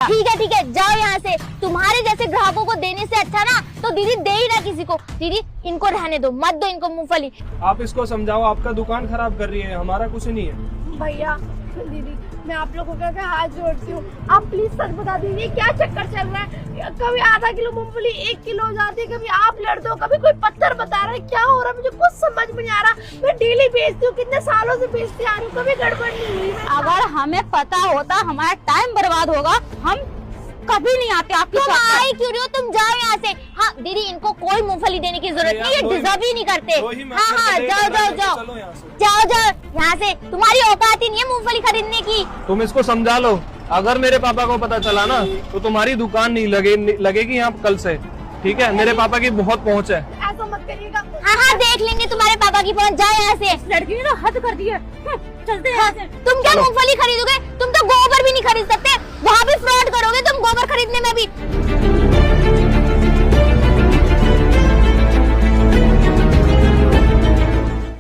ठीक है, जाओ यहाँ से। तुम्हारे जैसे ग्राहकों को देने से अच्छा ना तो दीदी दे ही ना किसी को। दीदी इनको रहने दो, मत दो इनको मूंगफली। आप इसको समझाओ, आपका दुकान खराब कर रही है, हमारा कुछ नहीं है। भैया दीदी मैं आप लोगों का हाथ जोड़ती हूँ, आप प्लीज सच बता दीजिए क्या चक्कर चल रहा है। कभी आधा किलो मूंगफली 1 किलो हो जाती है, कभी आप लड़ते हो, कभी कोई पत्थर बता रहा है, क्या हो रहा है मुझे कुछ समझ में नहीं आ रहा। मैं डेली बेचती हूँ, कितने सालों से बेचती आ रही हूँ, कभी गड़बड़ नहीं हुई। अगर हमें पता होता हमारा टाइम बर्बाद होगा, हम कभी नहीं आते आपके तुम आई क्यों रही हो? तुम जाओ यहाँ से। हाँ दीदी इनको कोई मूंगफली देने की जरूरत नहीं, ये डिजर्व ही नहीं करते। हाँ जाओ यहाँ से। तुम्हारी औकात ही नहीं है मूंगफली खरीदने की। तुम इसको समझा लो, अगर मेरे पापा को पता चला ना तो तुम्हारी दुकान नहीं लगेगी यहाँ कल से, ठीक है? मेरे पापा की बहुत पहुँच है। ऐसा मत करिएगा। हाँ देख लेंगे तुम्हारे पापा की पहुँच। जाओ यहाँ से। लड़की ने तो हद कर दी है। चलते हैं। तुम क्या मूंगफली खरीदोगे? तुम तो गोबर भी नहीं खरीद सकते, वहाँ भी फ्रॉड करोगे तुम गोबर खरीदने में भी।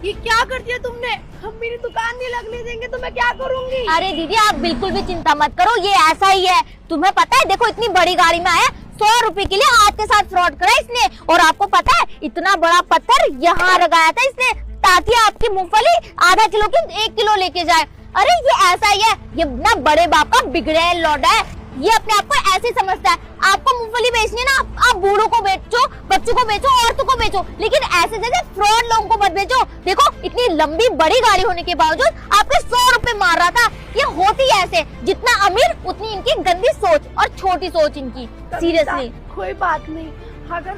ये क्या कर दिया तुमने? हम मेरी दुकान नहीं लगने देंगे तो मैं क्या करूंगी? अरे दीदी आप बिल्कुल भी चिंता मत करो, ये ऐसा ही है। तुम्हें पता है, देखो इतनी बड़ी गाड़ी में आया, 100 रुपए के लिए आपके साथ फ्रॉड करा इसने। और आपको पता है इतना बड़ा पत्थर यहाँ लगाया था इसने ताकि आपकी मूंगफली आधा किलो की 1 किलो लेके जाए। अरे ये ऐसा ही है, ये ना बड़े बाप का बिगड़े लौटा है, ये अपने आप को ऐसे समझता है। आपको मूंगफली बेचनी है ना, आप बूढ़ों को बेचो, बच्चों को बेचो, औरतों को बेचो, लेकिन ऐसे जैसे फ्रॉड लोगों को मत बेचो। देखो इतनी लंबी बड़ी गाड़ी होने के बावजूद आपके 100 रुपए मार रहा था। ये होती ऐसे, जितना अमीर उतनी इनकी गंदी सोच और छोटी सोच इनकी। सीरियसली कोई बात नहीं, अगर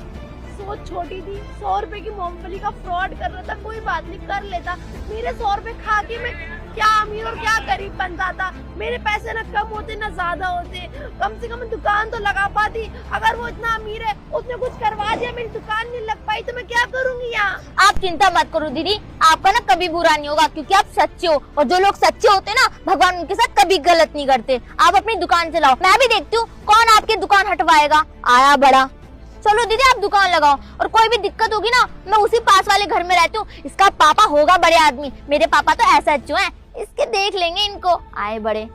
सोच छोटी थी, 100 रुपए की मूंगफली का फ्रॉड कर रहा था, कोई बात नहीं, कर लेता। मेरे 100 रुपए खा के मैं क्या अमीर और क्या गरीब बन जाता। मेरे पैसे न कम होते न ज्यादा होते, कम से कम दुकान तो लगा पाती। अगर वो इतना अमीर है, उसने कुछ करवा दिया, मेरी दुकान नहीं लग पाई तो मैं क्या करूंगी यहाँ? आप चिंता मत करो दीदी, आपका ना कभी बुरा नहीं होगा, क्योंकि आप सच्चे हो। और जो लोग सच्चे होते हैं ना, भगवान उनके साथ कभी गलत नहीं करते। आप अपनी दुकान चलाओ, मैं भी देखती हूँ कौन आपकी दुकान हटवाएगा। आया बड़ा। चलो दीदी आप दुकान लगाओ, और कोई भी दिक्कत होगी ना, मैं उसी पास वाले घर में रहती हूँ। इसका पापा होगा बड़े आदमी, मेरे पापा तो ऐसा अच्छे हैं, इसके देख लेंगे इनको। आए बड़े।